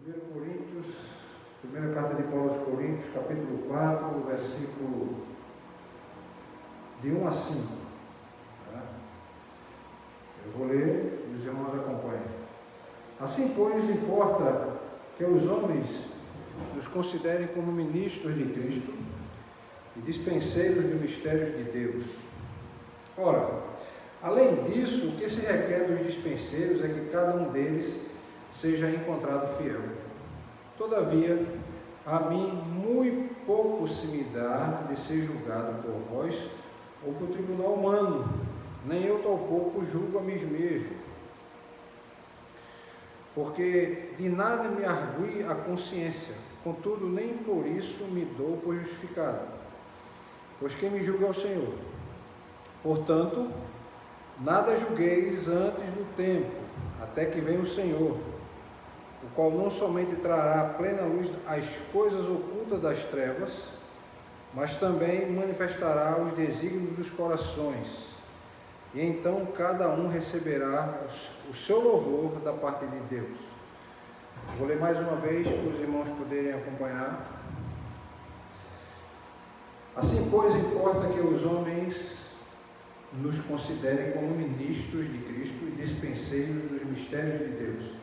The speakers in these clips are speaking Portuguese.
1 Coríntios, primeira carta de Paulo aos Coríntios, capítulo 4, versículo de 1 a 5. Tá? Eu vou ler e os irmãos acompanhem. Assim, pois, importa que os homens nos considerem como ministros de Cristo e dispenseiros dos mistérios de Deus. Ora, além disso, o que se requer dos dispenseiros é que cada um deles seja encontrado fiel. Todavia, a mim muito pouco se me dá de ser julgado por vós ou por tribunal humano, nem eu tampouco julgo a mim mesmo. Porque de nada me argue a consciência, contudo nem por isso me dou por justificado, pois quem me julga é o Senhor. Portanto, nada julgueis antes do tempo, até que venha o Senhor, o qual não somente trará à plena luz as coisas ocultas das trevas, mas também manifestará os desígnios dos corações, e então cada um receberá o seu louvor da parte de Deus. Vou ler mais uma vez para os irmãos poderem acompanhar. Assim, pois, importa que os homens nos considerem como ministros de Cristo e dispenseiros dos mistérios de Deus.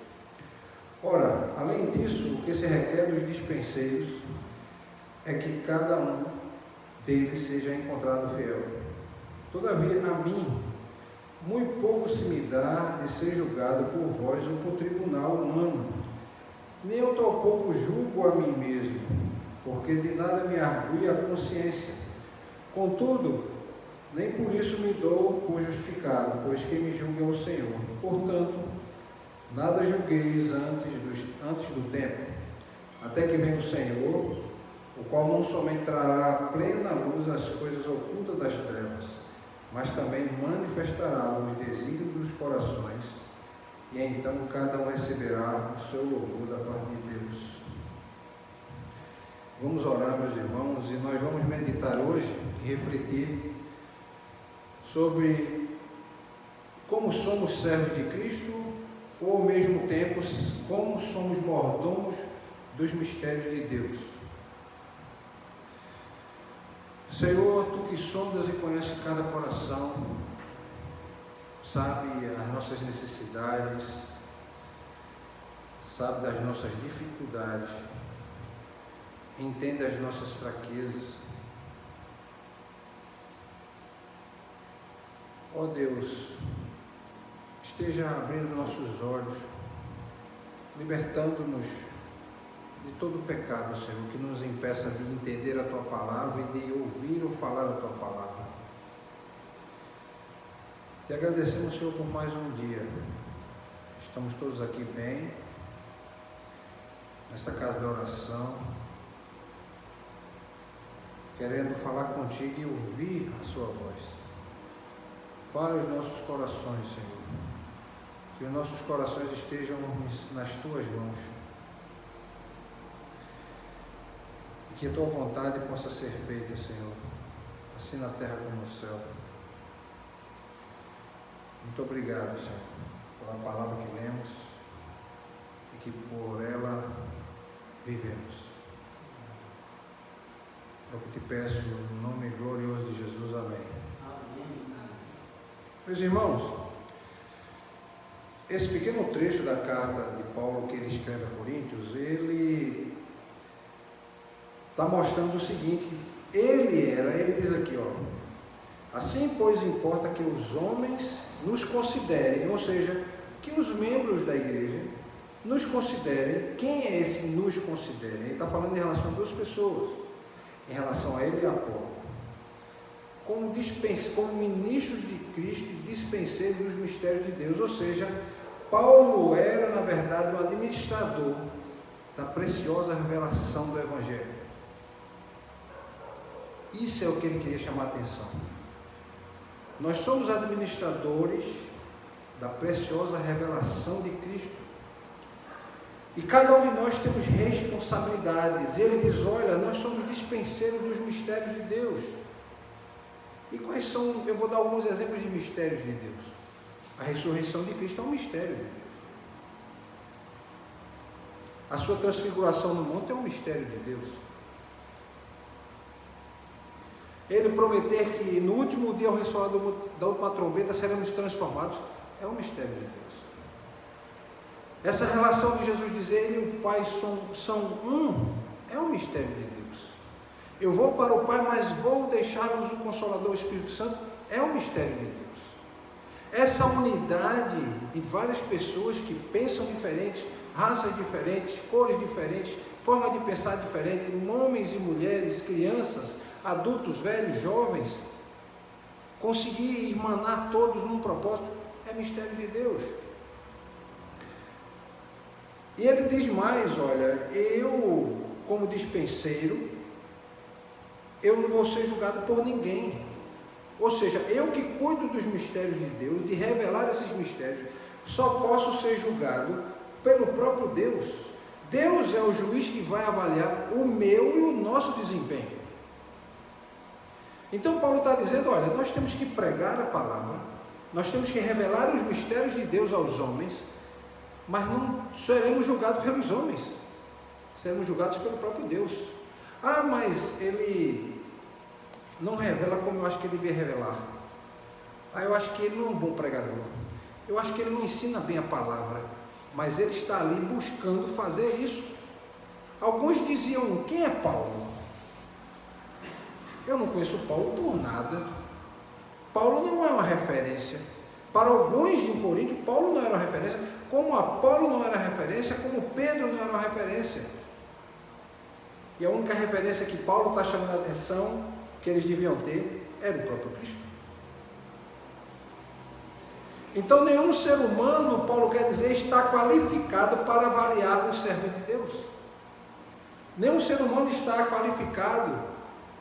Ora, além disso, o que se requer dos dispenseiros é que cada um deles seja encontrado fiel. Todavia, a mim, muito pouco se me dá de ser julgado por vós ou por tribunal humano, nem eu tampouco julgo a mim mesmo, porque de nada me argue a consciência. Contudo, nem por isso me dou por justificado, pois quem me julga é o Senhor. Portanto, nada julgueis antes do tempo, até que venha o Senhor, o qual não somente trará à plena luz as coisas ocultas das trevas, mas também manifestará os desígnios dos corações, e então cada um receberá o seu louvor da parte de Deus. Vamos orar, meus irmãos, e nós vamos meditar hoje e refletir sobre como somos servos de Cristo, ou ao mesmo tempo, como somos mordomos dos mistérios de Deus. Senhor, Tu que sondas e conheces cada coração, sabe as nossas necessidades, sabe das nossas dificuldades, entende as nossas fraquezas. Ó Deus, esteja abrindo nossos olhos, libertando-nos de todo pecado, Senhor, que nos impeça de entender a Tua palavra e de ouvir ou falar a Tua palavra. Te agradecemos, Senhor, por mais um dia. Estamos todos aqui bem, nesta casa de oração, querendo falar contigo e ouvir a Sua voz. Fala os nossos corações, Senhor. Que os nossos corações estejam nas Tuas mãos. E que a Tua vontade possa ser feita, Senhor, assim na terra como no céu. Muito obrigado, Senhor, pela palavra que lemos e que por ela vivemos. É o que te peço no nome glorioso de Jesus. Amém. Meus irmãos, esse pequeno trecho da carta de Paulo que ele escreve a Coríntios, ele está mostrando o seguinte: ele diz aqui, ó, assim pois importa que os homens nos considerem, ou seja, que os membros da igreja nos considerem. Quem é esse nos considerem? Ele está falando em relação a duas pessoas, em relação a ele e a Paulo, como ministros de Cristo e dispenseiros dos mistérios de Deus. Ou seja, Paulo era, na verdade, um administrador da preciosa revelação do Evangelho. Isso é o que ele queria chamar a atenção. Nós somos administradores da preciosa revelação de Cristo. E cada um de nós temos responsabilidades. Ele diz, olha, nós somos dispenseiros dos mistérios de Deus. E quais são? Eu vou dar alguns exemplos de mistérios de Deus. A ressurreição de Cristo é um mistério de Deus. A sua transfiguração no monte é um mistério de Deus. Ele prometer que no último dia, ao ressoar da última trombeta, seremos transformados, é um mistério de Deus. Essa relação de Jesus dizer, Ele e o Pai são um, é um mistério de Deus. Eu vou para o Pai, mas vou deixar-vos o Consolador, o Espírito Santo, é um mistério de Deus. Essa unidade de várias pessoas que pensam diferentes, raças diferentes, cores diferentes, forma de pensar diferente, homens e mulheres, crianças, adultos, velhos, jovens, conseguir irmanar todos num propósito, é mistério de Deus. E ele diz mais, olha, eu, como dispenseiro, eu não vou ser julgado por ninguém. Ou seja, eu que cuido dos mistérios de Deus, de revelar esses mistérios, só posso ser julgado pelo próprio Deus. Deus é o juiz que vai avaliar o meu e o nosso desempenho. Então Paulo está dizendo, olha, nós temos que pregar a palavra, nós temos que revelar os mistérios de Deus aos homens, mas não seremos julgados pelos homens, seremos julgados pelo próprio Deus. Ah, mas ele não revela como eu acho que ele devia revelar. Ah, eu acho que ele não é um bom pregador, eu acho que ele não ensina bem a palavra, mas ele está ali buscando fazer isso. Alguns diziam, quem é Paulo? Eu não conheço Paulo por nada. Paulo não é uma referência. Para alguns em Corinto, Paulo não era uma referência, como Apolo não era referência, como Pedro não era uma referência. E a única referência que Paulo está chamando a atenção, que eles deviam ter, era o próprio Cristo. Então, nenhum ser humano, Paulo quer dizer, está qualificado para avaliar o servo de Deus. Nenhum ser humano está qualificado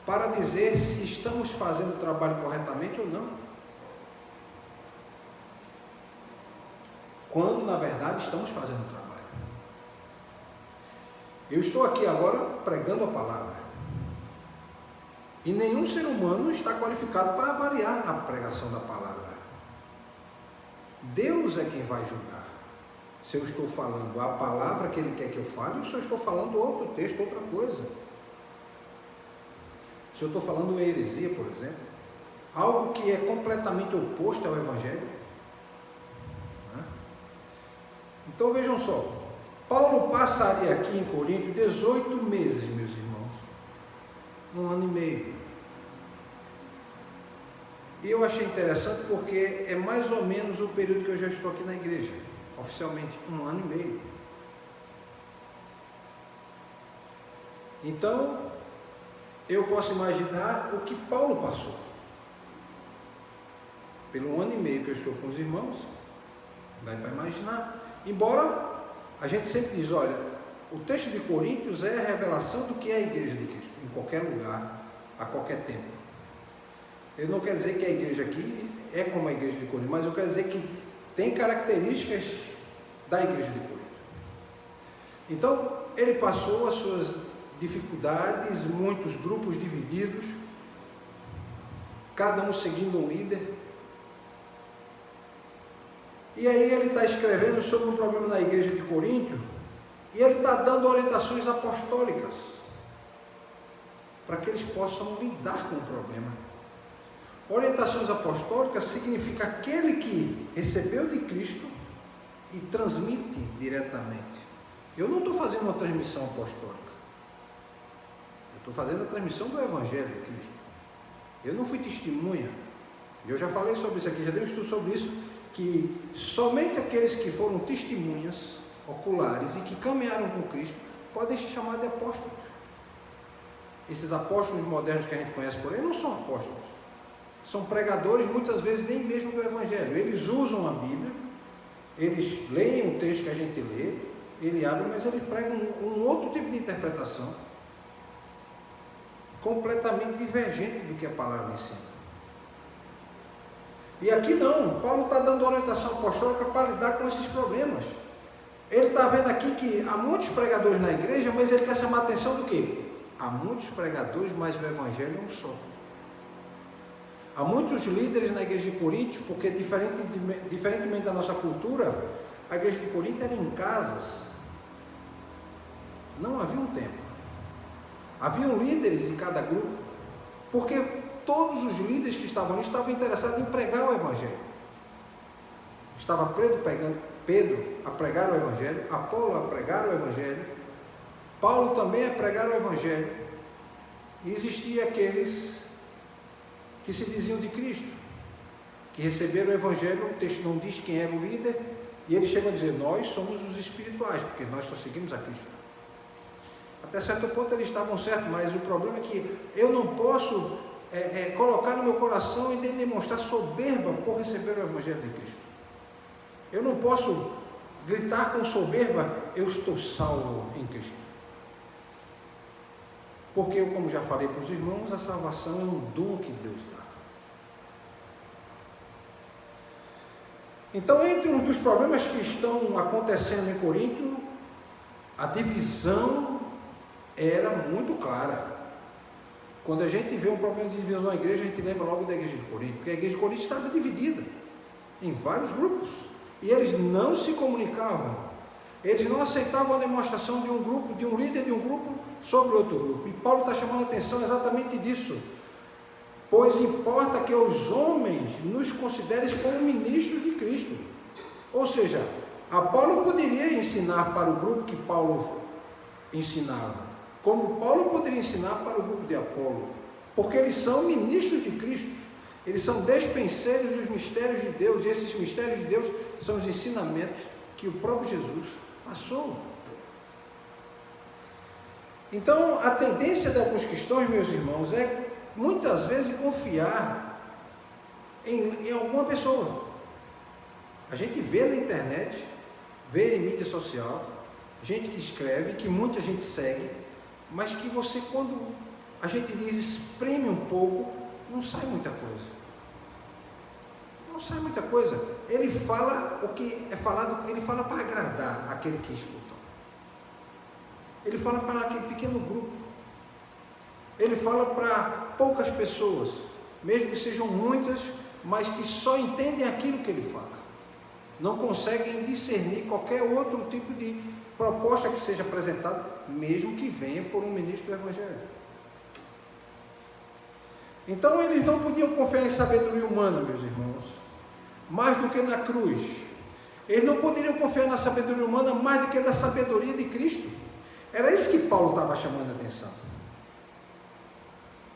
para dizer se estamos fazendo o trabalho corretamente ou não. Quando, na verdade, estamos fazendo o trabalho. Eu estou aqui agora pregando a palavra. E nenhum ser humano está qualificado para avaliar a pregação da palavra. Deus é quem vai julgar. Se eu estou falando a palavra que Ele quer que eu fale, ou se eu estou falando outro texto, outra coisa. Se eu estou falando uma heresia, por exemplo, algo que é completamente oposto ao Evangelho. Então vejam só, Paulo passaria aqui em Corinto 18 meses, meus irmãos, 1 ano e meio. E eu achei interessante porque é mais ou menos o período que eu já estou aqui na igreja, oficialmente, 1 ano e meio. Então, eu posso imaginar o que Paulo passou. Pelo 1 ano e meio que eu estou com os irmãos, dá para imaginar. Embora a gente sempre diz, olha, o texto de Coríntios é a revelação do que é a igreja de Cristo, em qualquer lugar, a qualquer tempo. Ele não quer dizer que a igreja aqui é como a igreja de Corinto, mas eu quero dizer que tem características da igreja de Corinto. Então, ele passou as suas dificuldades, muitos grupos divididos, cada um seguindo um líder. E aí ele está escrevendo sobre um problema na igreja de Corinto, e ele está dando orientações apostólicas, para que eles possam lidar com o problema. Orientações apostólicas significa aquele que recebeu de Cristo e transmite diretamente. Eu não estou fazendo uma transmissão apostólica, eu estou fazendo a transmissão do Evangelho de Cristo. Eu não fui testemunha, eu já falei sobre isso aqui, já dei um estudo sobre isso, que somente aqueles que foram testemunhas oculares e que caminharam com Cristo podem se chamar de apóstolos. Esses apóstolos modernos que a gente conhece por aí não são apóstolos, são pregadores muitas vezes nem mesmo do Evangelho. Eles usam a Bíblia, eles leem o texto que a gente lê, ele abre, mas ele prega um outro tipo de interpretação completamente divergente do que a palavra ensina. E aqui não, Paulo está dando orientação apostólica para lidar com esses problemas. Ele está vendo aqui que há muitos pregadores na igreja, mas ele quer chamar a atenção do quê? Há muitos pregadores, mas o Evangelho é um só. Há muitos líderes na igreja de Corinto, porque diferentemente da nossa cultura, a igreja de Corinto era em casas. Não havia um templo. Haviam líderes em cada grupo, porque todos os líderes que estavam ali estavam interessados em pregar o Evangelho. Estava Pedro a pregar o Evangelho, Apolo a pregar o Evangelho, Paulo também a pregar o Evangelho, e existia aqueles que se diziam de Cristo, que receberam o Evangelho. O texto não diz quem era o líder, e eles chegam a dizer: nós somos os espirituais, porque nós só seguimos a Cristo. Até certo ponto eles estavam certos, mas o problema é que eu não posso colocar no meu coração e demonstrar soberba por receber o Evangelho de Cristo. Eu não posso gritar com soberba: eu estou salvo em Cristo. Porque, como já falei para os irmãos, a salvação é um dom que Deus dá. Então, entre um dos problemas que estão acontecendo em Corinto, a divisão era muito clara. Quando a gente vê um problema de divisão na igreja, a gente lembra logo da igreja de Corinto, porque a igreja de Corinto estava dividida em vários grupos, e eles não se comunicavam, eles não aceitavam a demonstração de um grupo, de um líder de um grupo sobre outro grupo. E Paulo está chamando a atenção exatamente disso: pois importa que os homens nos considerem como ministros de Cristo. Ou seja, Apolo poderia ensinar para o grupo que Paulo ensinava, como Paulo poderia ensinar para o grupo de Apolo, porque eles são ministros de Cristo, eles são despenseiros dos mistérios de Deus, e esses mistérios de Deus são os ensinamentos que o próprio Jesus passou. Então, a tendência de alguns cristãos, meus irmãos, é muitas vezes confiar em alguma pessoa. A gente vê na internet, vê em mídia social, gente que escreve, que muita gente segue, mas que você, quando a gente diz espreme um pouco, não sai muita coisa. Não sai muita coisa. Ele fala o que é falado, ele fala para agradar aquele que escuta. Ele fala para aquele pequeno grupo. Ele fala para poucas pessoas, mesmo que sejam muitas, mas que só entendem aquilo que ele fala. Não conseguem discernir qualquer outro tipo de proposta que seja apresentada, mesmo que venha por um ministro do Evangelho. Então eles não podiam confiar em sabedoria humana, meus irmãos, mais do que na cruz. Eles não poderiam confiar na sabedoria humana mais do que na sabedoria de Cristo. Era isso que Paulo estava chamando a atenção.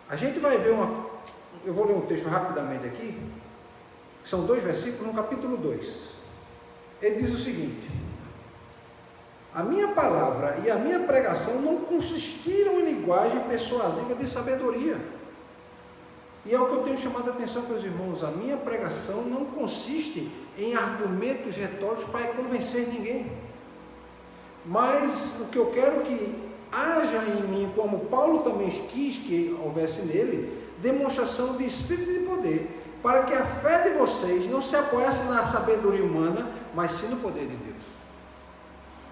A gente vai ver eu vou ler um texto rapidamente aqui, que são 2 versículos, no capítulo 2. Ele diz o seguinte: a minha palavra e a minha pregação não consistiram em linguagem persuasiva de sabedoria. E é o que eu tenho chamado a atenção para os irmãos: a minha pregação não consiste em argumentos retóricos para convencer ninguém. Mas o que eu quero que haja em mim, como Paulo também quis que houvesse nele, demonstração de espírito e de poder, para que a fé de vocês não se apoiasse na sabedoria humana, mas sim no poder de Deus.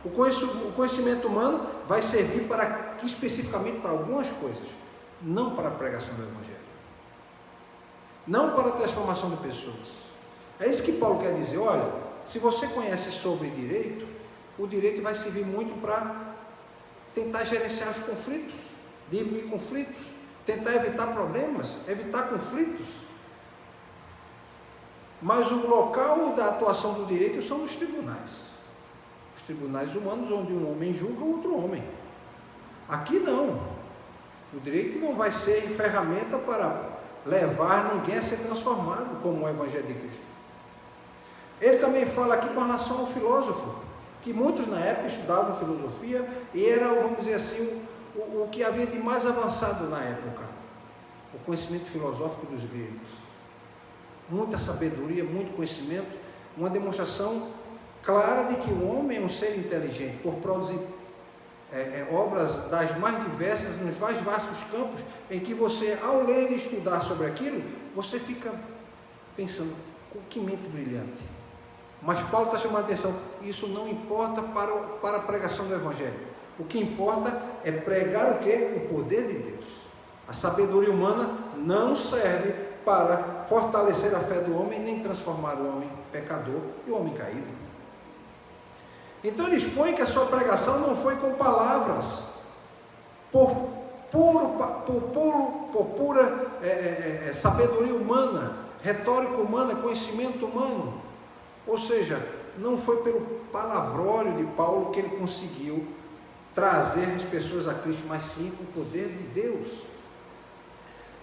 O conhecimento humano vai servir especificamente para algumas coisas, não para a pregação do Evangelho, não para a transformação de pessoas. É isso que Paulo quer dizer. Olha, se você conhece sobre direito, o direito vai servir muito para tentar gerenciar os conflitos, diminuir conflitos, tentar evitar problemas, evitar conflitos. Mas o local da atuação do direito são os tribunais. Os tribunais humanos, onde um homem julga outro homem. Aqui não. O direito não vai ser ferramenta para levar ninguém a ser transformado, como o Evangelho de Cristo. Ele também fala aqui com relação ao filósofo, que muitos na época estudavam filosofia e era, vamos dizer assim, o que havia de mais avançado na época, o conhecimento filosófico dos gregos. Muita sabedoria, muito conhecimento, uma demonstração clara de que o homem é um ser inteligente, por produzir obras das mais diversas, nos mais vastos campos, em que você, ao ler e estudar sobre aquilo, você fica pensando, que mente brilhante. Mas Paulo está chamando a atenção, isso não importa para a pregação do Evangelho. O que importa é pregar o quê? O poder de Deus. A sabedoria humana não serve para fortalecer a fé do homem, nem transformar o homem pecador e o homem caído. Então ele expõe que a sua pregação não foi com palavras, por pura sabedoria humana, retórica humana, conhecimento humano. Ou seja, não foi pelo palavrório de Paulo que ele conseguiu trazer as pessoas a Cristo, mas sim com o poder de Deus.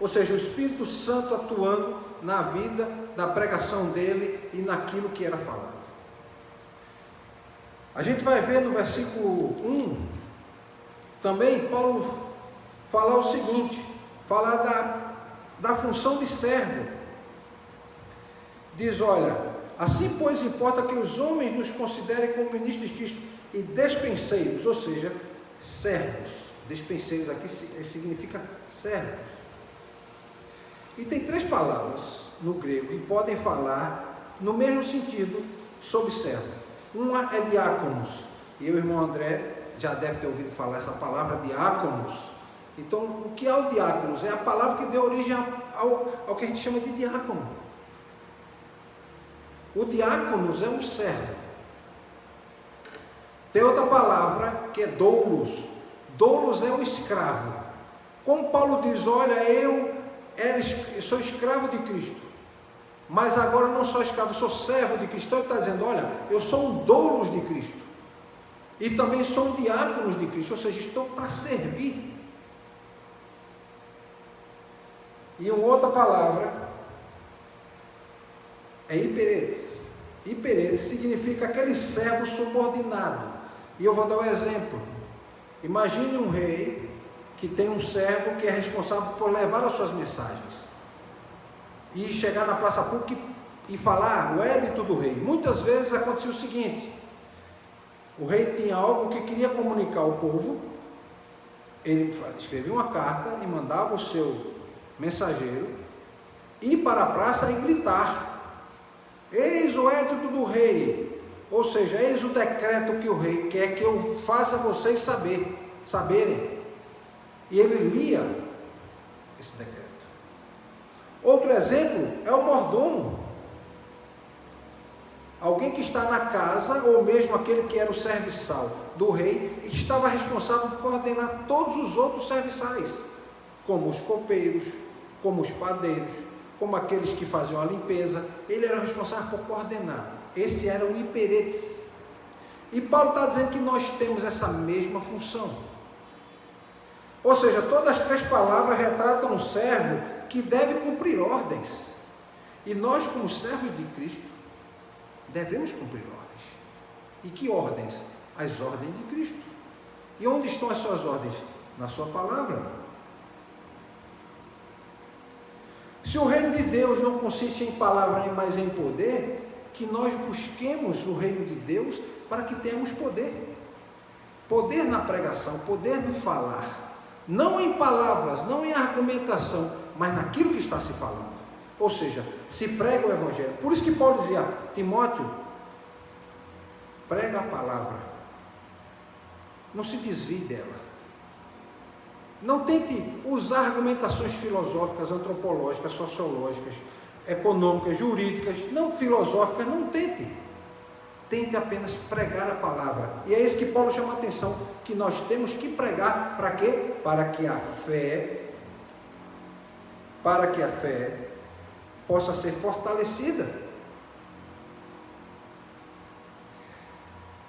Ou seja, o Espírito Santo atuando na vida, na pregação dele e naquilo que era falado. A gente vai ver no versículo 1, também Paulo falar o seguinte, falar da função de servo. Diz, olha, assim pois importa que os homens nos considerem como ministros de Cristo e despenseiros, ou seja, servos. Despenseiros aqui significa servos. E tem 3 palavras no grego que podem falar no mesmo sentido sobre servo. Uma é diáconos, e o irmão André já deve ter ouvido falar essa palavra, diáconos. Então, o que é o diáconos? É a palavra que deu origem ao que a gente chama de diácono. O diáconos é um servo. Tem outra palavra que é doulos. Doulos é um escravo. Como Paulo diz, olha, eu sou escravo de Cristo, mas agora não sou escravo, sou servo de Cristo. Então ele está dizendo, olha, eu sou um doulos de Cristo, e também sou um diáconos de Cristo, ou seja, estou para servir. E uma outra palavra é hiperetes. Hiperetes significa aquele servo subordinado. E eu vou dar um exemplo. Imagine um rei que tem um servo que é responsável por levar as suas mensagens e chegar na praça pública e falar o édito do rei. Muitas vezes acontecia o seguinte: o rei tinha algo que queria comunicar ao povo, ele escrevia uma carta e mandava o seu mensageiro ir para a praça e gritar: eis o édito do rei, ou seja, eis o decreto que o rei quer que eu faça vocês saberem. E ele lia esse decreto. Outro exemplo é o mordomo. Alguém que está na casa, ou mesmo aquele que era o serviçal do rei, e que estava responsável por coordenar todos os outros serviçais, como os copeiros, como os padeiros, como aqueles que faziam a limpeza. Ele era responsável por coordenar. Esse era o hiperetes. E Paulo está dizendo que nós temos essa mesma função. Ou seja, todas as 3 palavras retratam um servo que deve cumprir ordens. E nós, como servos de Cristo, devemos cumprir ordens. E que ordens? As ordens de Cristo. E onde estão as suas ordens? Na sua palavra. Se o reino de Deus não consiste em palavra, mas em poder, que nós busquemos o reino de Deus para que tenhamos poder. Poder na pregação, poder no falar. Não em palavras, não em argumentação, mas naquilo que está se falando. Ou seja, se prega o Evangelho. Por isso que Paulo dizia: Timóteo, prega a palavra, não se desvie dela. Não tente usar argumentações filosóficas, antropológicas, sociológicas, econômicas, jurídicas, não filosóficas, não tente. Tente apenas pregar a palavra. E é isso que Paulo chama a atenção, que nós temos que pregar. Para quê? Para que a fé possa ser fortalecida.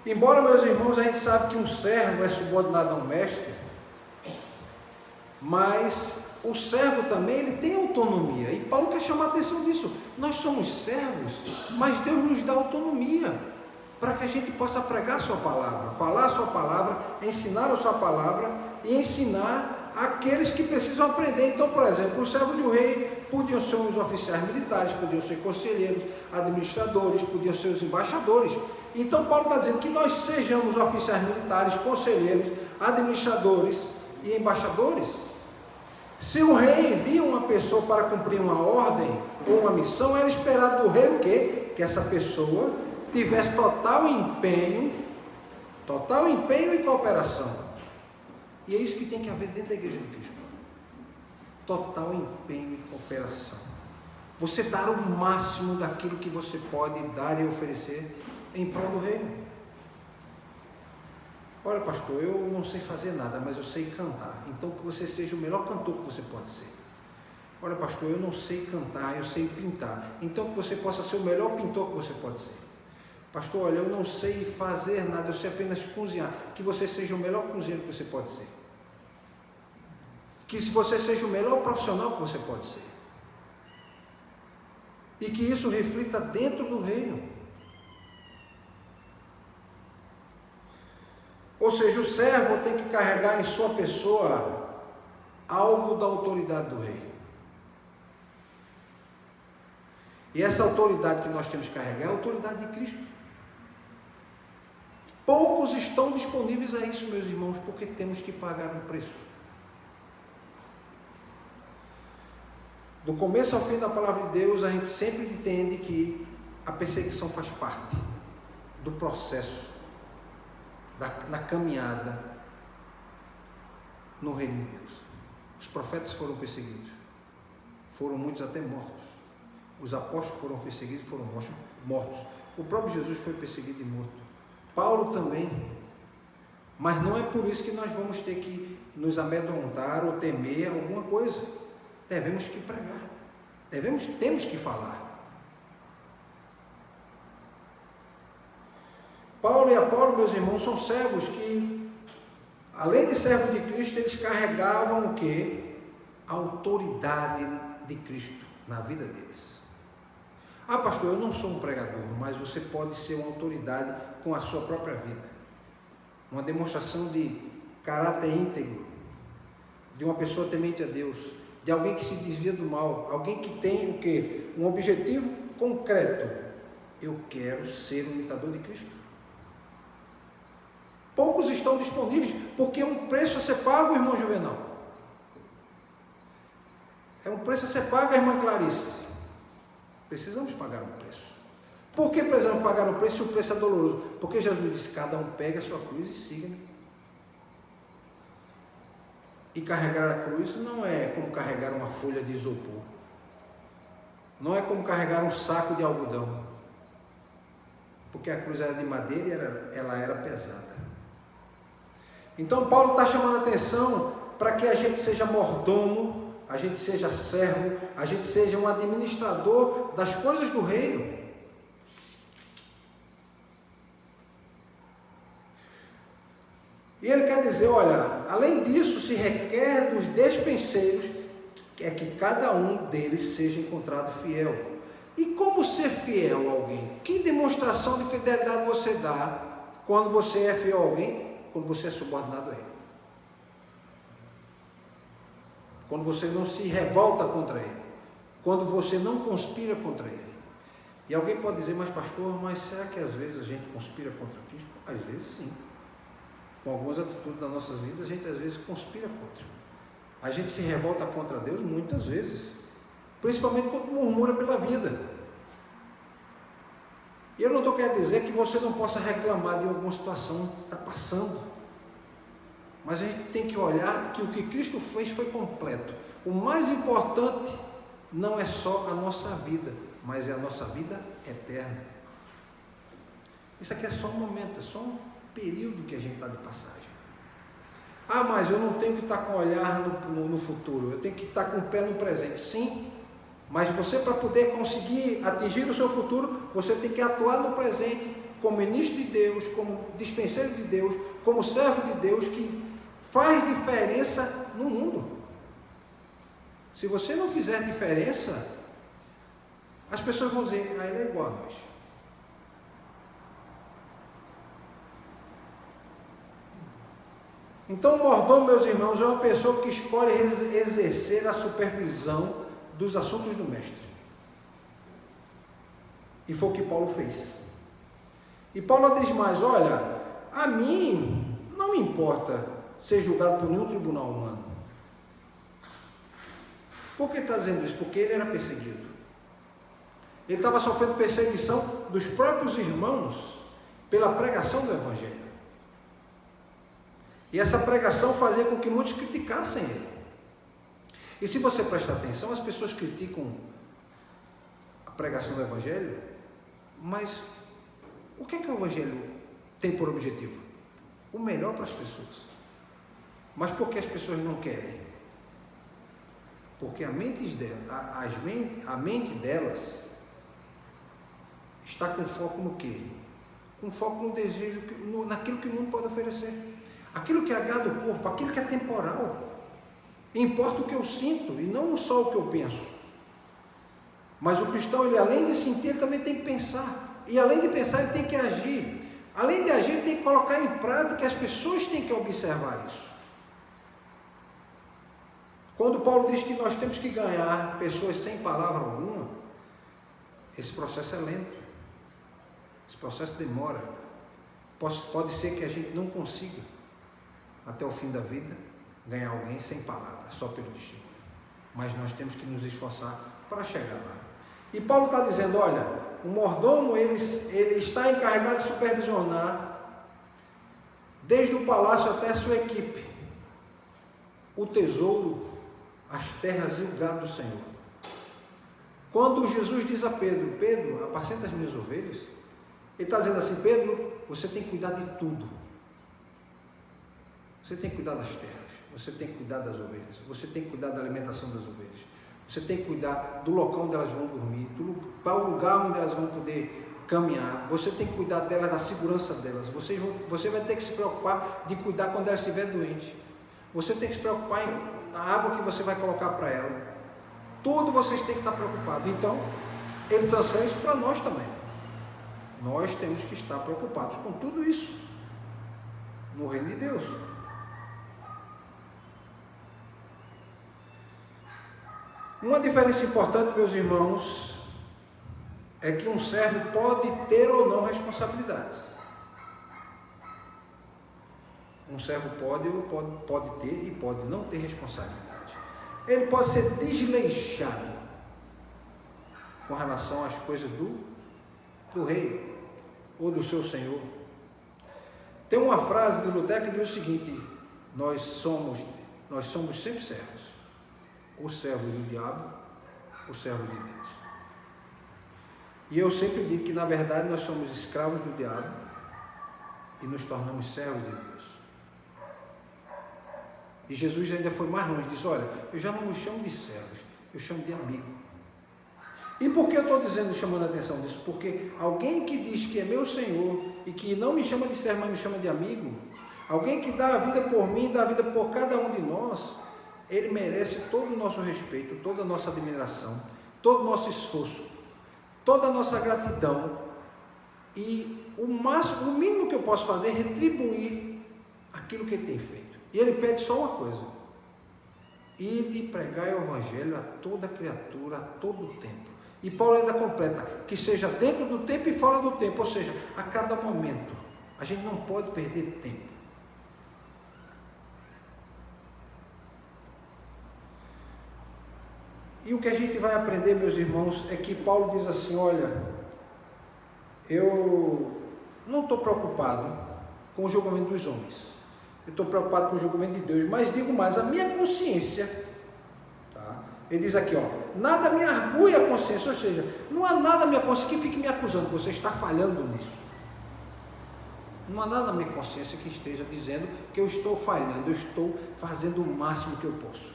Embora, meus irmãos, a gente sabe que um servo é subordinado a um mestre, mas o servo também, ele tem autonomia. E Paulo quer chamar a atenção disso. Nós somos servos, mas Deus nos dá autonomia para que a gente possa pregar a sua palavra, falar a sua palavra, ensinar a sua palavra e ensinar aqueles que precisam aprender. Então, por exemplo, o servo de um rei podiam ser os oficiais militares, podiam ser conselheiros, administradores, podiam ser os embaixadores. Então, Paulo está dizendo que nós sejamos oficiais militares, conselheiros, administradores e embaixadores. Se o rei envia uma pessoa para cumprir uma ordem ou uma missão, era esperado do rei o quê? Que essa pessoa tivesse total empenho e cooperação. E é isso que tem que haver dentro da igreja de Cristo. Total empenho e cooperação. Você dar o máximo daquilo que você pode dar e oferecer em prol do reino. Olha, pastor, eu não sei fazer nada, mas eu sei cantar. Então que você seja o melhor cantor que você pode ser. Olha, pastor, eu não sei cantar, eu sei pintar. Então que você possa ser o melhor pintor que você pode ser. Pastor, olha, eu não sei fazer nada, eu sei apenas cozinhar. Que você seja o melhor cozinheiro que você pode ser. Que você seja o melhor profissional que você pode ser. E que isso reflita dentro do reino. Ou seja, o servo tem que carregar em sua pessoa algo da autoridade do rei. E essa autoridade que nós temos que carregar é a autoridade de Cristo. Poucos estão disponíveis a isso, meus irmãos, porque temos que pagar um preço. Do começo ao fim da palavra de Deus, a gente sempre entende que a perseguição faz parte do processo, da caminhada no reino de Deus. Os profetas foram perseguidos, foram muitos até mortos. Os apóstolos foram perseguidos e foram mortos. O próprio Jesus foi perseguido e morto. Paulo também. Mas não é por isso que nós vamos ter que nos amedrontar ou temer alguma coisa. Devemos que pregar. Temos que falar. Paulo e Apolo, meus irmãos, são servos que, além de servos de Cristo, eles carregavam o quê? A autoridade de Cristo na vida deles. Ah, pastor, eu não sou um pregador, mas você pode ser uma autoridade com a sua própria vida. Uma demonstração de caráter íntegro, de uma pessoa temente a Deus, de alguém que se desvia do mal, alguém que tem o quê? Um objetivo concreto. Eu quero ser um imitador de Cristo. Poucos estão disponíveis, porque é um preço a ser pago, irmão Juvenal. É um preço a ser pago, irmã Clarice. Precisamos pagar um preço. Por que precisamos pagar um preço se o preço é doloroso? Porque Jesus disse, cada um pega a sua cruz e siga-me. E carregar a cruz não é como carregar uma folha de isopor. Não é como carregar um saco de algodão. Porque a cruz era de madeira e ela era pesada. Então Paulo está chamando a atenção para que a gente seja mordomo, a gente seja servo, a gente seja um administrador das coisas do reino. E ele quer dizer, olha, além disso se requer dos despenseiros é que cada um deles seja encontrado fiel. E como ser fiel a alguém? Que demonstração de fidelidade você dá quando você é fiel a alguém? Quando você é subordinado a ele. Quando você não se revolta contra ele. Quando você não conspira contra ele. E alguém pode dizer, mas pastor, mas será que às vezes a gente conspira contra Cristo? Às vezes sim. Com algumas atitudes das nossas vidas, a gente às vezes conspira contra. A gente se revolta contra Deus muitas vezes. Principalmente quando murmura pela vida. E eu não estou querendo dizer que você não possa reclamar de alguma situação que está passando. Mas a gente tem que olhar que o que Cristo fez foi completo. O mais importante não é só a nossa vida, mas é a nossa vida eterna. Isso aqui é só um momento, é só um período que a gente está de passagem. Ah, mas eu não tenho que estar com o olhar no futuro, eu tenho que estar com o pé no presente. Sim, mas você, para poder conseguir atingir o seu futuro, você tem que atuar no presente como ministro de Deus, como dispenseiro de Deus, como servo de Deus, que faz diferença no mundo. Se você não fizer diferença, as pessoas vão dizer, ele é igual a nós. Então, o mordomo, meus irmãos, é uma pessoa que escolhe exercer a supervisão dos assuntos do mestre. E foi o que Paulo fez. E Paulo diz mais, olha, a mim não me importa ser julgado por nenhum tribunal humano. Por que está dizendo isso? Porque ele era perseguido. Ele estava sofrendo perseguição dos próprios irmãos pela pregação do Evangelho. E essa pregação fazia com que muitos criticassem ele. E se você prestar atenção, as pessoas criticam a pregação do Evangelho, mas o que é que o Evangelho tem por objetivo? o melhor para as pessoas. Mas por que as pessoas não querem? Porque a mente delas está com foco no quê? Com foco no desejo, naquilo que o mundo pode oferecer. Aquilo que agrada o corpo, aquilo que é temporal. Importa o que eu sinto e não só o que eu penso. Mas o cristão, ele além de sentir, ele também tem que pensar. E além de pensar, ele tem que agir. Além de agir, ele tem que colocar em prática, as pessoas têm que observar isso. Quando Paulo diz que nós temos que ganhar pessoas sem palavra alguma, esse processo é lento. Esse processo demora. Pode ser que a gente não consiga, até o fim da vida, ganhar alguém sem palavra, só pelo testemunho. Mas nós temos que nos esforçar para chegar lá. E Paulo está dizendo, olha, o mordomo, ele está encarregado de supervisionar, desde o palácio até a sua equipe, o tesouro, as terras e o gado do Senhor. Quando Jesus diz a Pedro, Pedro, apacenta as minhas ovelhas, ele está dizendo assim, Pedro, você tem que cuidar de tudo. Você tem que cuidar das terras, você tem que cuidar das ovelhas, você tem que cuidar da alimentação das ovelhas, você tem que cuidar do local onde elas vão dormir, para o lugar onde elas vão poder caminhar, você tem que cuidar delas, da segurança delas, você vai ter que se preocupar de cuidar quando ela estiver doente, você tem que se preocupar na água que você vai colocar para ela, tudo vocês têm que estar preocupados. Então, ele transfere isso para nós também. Nós temos que estar preocupados com tudo isso no reino de Deus. Uma diferença importante, meus irmãos, é que um servo pode ter ou não responsabilidades. Um servo pode ter e pode não ter responsabilidade. Ele pode ser desleixado com relação às coisas do rei ou do seu senhor. Tem uma frase de Lutero que diz o seguinte: nós somos sempre servos, o servo do diabo, o servo de Deus. E eu sempre digo que na verdade nós somos escravos do diabo e nos tornamos servos de Deus. E Jesus ainda foi mais longe, disse, olha, eu já não me chamo de servos, eu chamo de amigo. E por que eu estou dizendo, chamando a atenção disso? Porque alguém que diz que é meu Senhor e que não me chama de servo, mas me chama de amigo, alguém que dá a vida por mim, dá a vida por cada um de nós, ele merece todo o nosso respeito, toda a nossa admiração, todo o nosso esforço, toda a nossa gratidão. E o mínimo que eu posso fazer é retribuir aquilo que ele tem feito. E ele pede só uma coisa: ide pregar o evangelho a toda criatura, a todo tempo. E Paulo ainda completa, que seja dentro do tempo e fora do tempo, ou seja, a cada momento. A gente não pode perder tempo. E o que a gente vai aprender, meus irmãos, é que Paulo diz assim, olha, eu não estou preocupado com o julgamento dos homens. Eu estou preocupado com o julgamento de Deus, mas digo mais, a minha consciência, tá? Ele diz aqui, ó, nada me argui a consciência, ou seja, não há nada na minha consciência que fique me acusando, você está falhando nisso. Não há nada na minha consciência que esteja dizendo que eu estou falhando, eu estou fazendo o máximo que eu posso.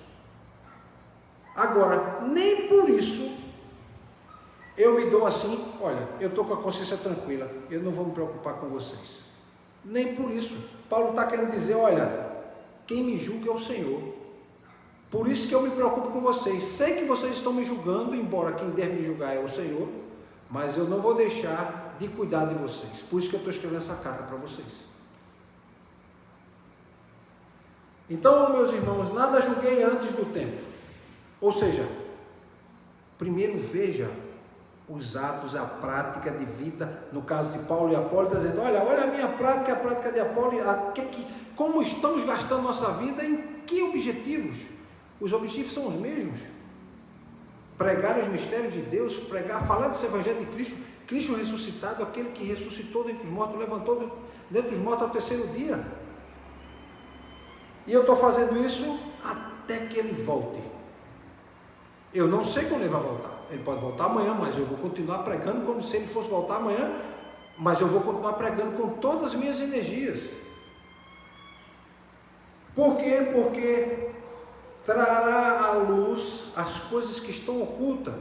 Agora, nem por isso eu me dou assim, olha, eu estou com a consciência tranquila, eu não vou me preocupar com vocês. Nem por isso. Paulo está querendo dizer, olha, quem me julga é o Senhor. Por isso que eu me preocupo com vocês. Sei que vocês estão me julgando, embora quem deve me julgar é o Senhor, mas eu não vou deixar de cuidar de vocês. Por isso que eu estou escrevendo essa carta para vocês. Então, meus irmãos, nada julguei antes do tempo. Ou seja, primeiro veja os atos, a prática de vida, no caso de Paulo e Apolo, está dizendo, olha a minha prática, a prática de Apolo, como estamos gastando nossa vida, em que objetivos? Os objetivos são os mesmos. Pregar os mistérios de Deus, falar desse evangelho de Cristo, Cristo ressuscitado, aquele que ressuscitou dentre os mortos, levantou dentre os mortos ao terceiro dia. E eu estou fazendo isso até que ele volte. Eu não sei quando ele vai voltar. Ele pode voltar amanhã, mas eu vou continuar pregando como se ele fosse voltar amanhã, mas eu vou continuar pregando com todas as minhas energias. Por quê? Porque trará à luz as coisas que estão ocultas.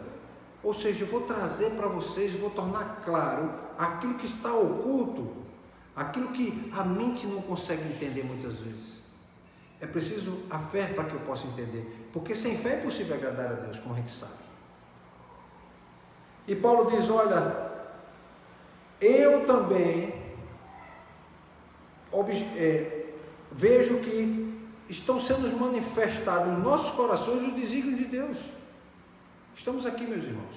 Ou seja, eu vou trazer para vocês, vou tornar claro aquilo que está oculto, aquilo que a mente não consegue entender muitas vezes. É preciso a fé para que eu possa entender, porque sem fé é possível agradar a Deus, como a gente sabe. E Paulo diz, olha, eu também vejo que estão sendo manifestados nos nossos corações os desígnios de Deus. Estamos aqui, meus irmãos,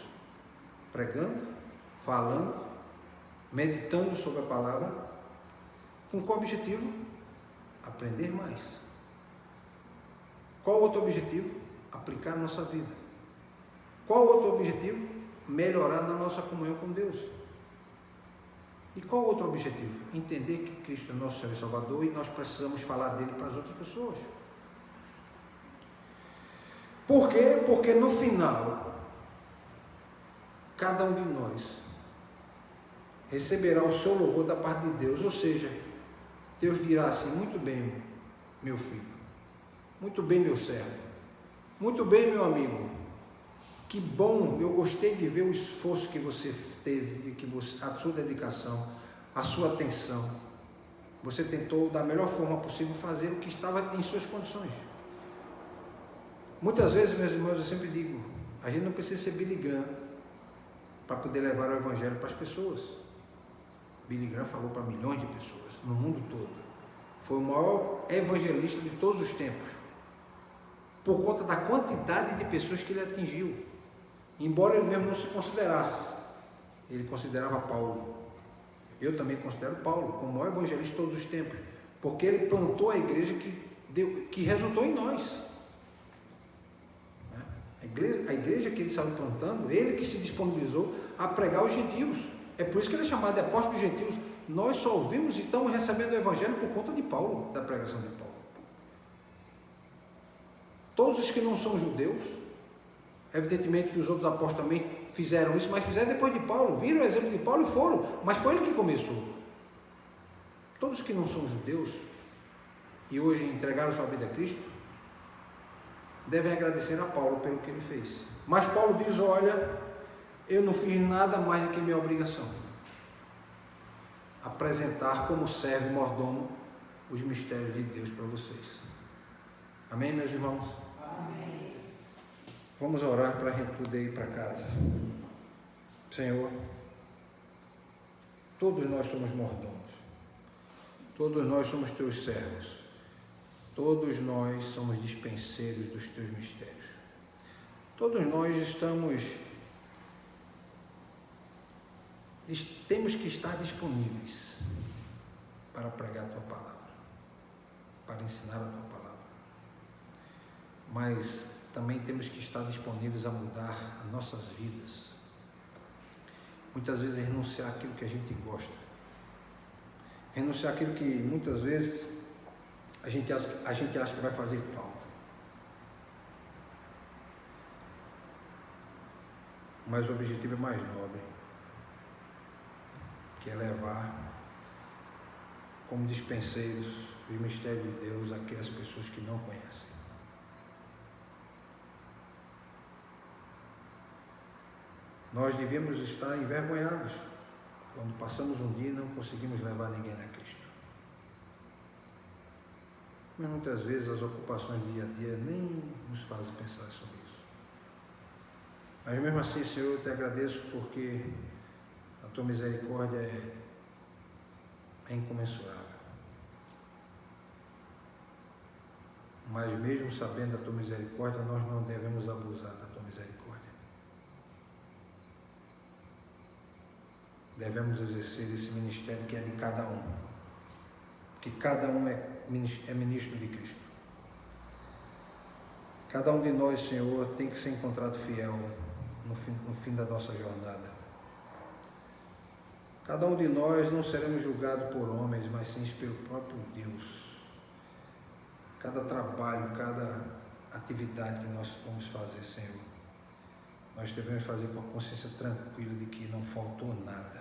pregando, falando, meditando sobre a palavra, com qual objetivo? Aprender mais. Qual outro objetivo? Aplicar na nossa vida. Qual outro objetivo? Melhorar na nossa comunhão com Deus. E qual outro objetivo? Entender que Cristo é nosso Senhor e Salvador e nós precisamos falar dele para as outras pessoas. Por quê? Porque no final, cada um de nós receberá o seu louvor da parte de Deus, ou seja, Deus dirá assim, muito bem, meu filho, muito bem, meu servo, muito bem, meu amigo, que bom, eu gostei de ver o esforço que você teve, a sua dedicação, a sua atenção, você tentou da melhor forma possível fazer o que estava em suas condições. Muitas vezes, meus irmãos, eu sempre digo, a gente não precisa ser Billy Graham para poder levar o Evangelho para as pessoas. Billy Graham falou para milhões de pessoas, no mundo todo. Foi o maior evangelista de todos os tempos, por conta da quantidade de pessoas que ele atingiu. Embora ele mesmo não se considerasse, ele considerava Paulo. Eu também considero Paulo como o maior evangelista de todos os tempos, porque ele plantou a igreja que resultou em nós. A igreja que ele saiu plantando, ele que se disponibilizou a pregar aos gentios. É por isso que ele é chamado de apóstolo dos gentios. Nós só ouvimos e estamos recebendo o evangelho por conta de Paulo, da pregação de Paulo. Todos os que não são judeus, evidentemente que os outros apóstolos também fizeram isso, mas fizeram depois de Paulo, viram o exemplo de Paulo e foram, mas foi ele que começou. Todos os que não são judeus e hoje entregaram sua vida a Cristo, devem agradecer a Paulo pelo que ele fez. Mas Paulo diz, olha, eu não fiz nada mais do que minha obrigação. Apresentar como servo e mordomo os mistérios de Deus para vocês. Amém, meus irmãos? Amém. Vamos orar para a gente poder ir para casa. Senhor, todos nós somos mordomos. Todos nós somos teus servos. Todos nós somos dispenseiros dos teus mistérios. Todos nós temos que estar disponíveis para pregar a tua palavra, para ensinar a tua palavra. Mas também temos que estar disponíveis a mudar as nossas vidas. Muitas vezes renunciar àquilo que a gente gosta. Renunciar àquilo que muitas vezes a gente acha que vai fazer falta. Mas o objetivo é mais nobre, que é levar como dispenseiros os mistérios de Deus àquelas pessoas que não conhecem. Nós devemos estar envergonhados quando passamos um dia e não conseguimos levar ninguém a Cristo. Mas muitas vezes as ocupações do dia a dia nem nos fazem pensar sobre isso. Mas mesmo assim, Senhor, eu te agradeço porque a tua misericórdia é incomensurável. Mas mesmo sabendo da tua misericórdia, nós não devemos abusar da tua misericórdia. Devemos exercer esse ministério que é de cada um. Que cada um é ministro de Cristo. Cada um de nós, Senhor, tem que ser encontrado fiel no fim da nossa jornada. Cada um de nós não seremos julgados por homens, mas sim pelo próprio Deus. Cada trabalho, cada atividade que nós vamos fazer, Senhor, nós devemos fazer com a consciência tranquila de que não faltou nada.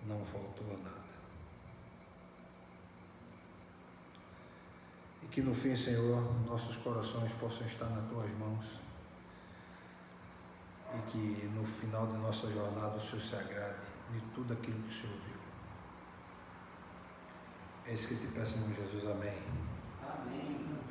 Não faltou que no fim, Senhor, nossos corações possam estar nas Tuas mãos e que no final de nossa jornada o Senhor se agrade de tudo aquilo que o Senhor viu. É isso que te peço em nome de Jesus. Amém. Amém.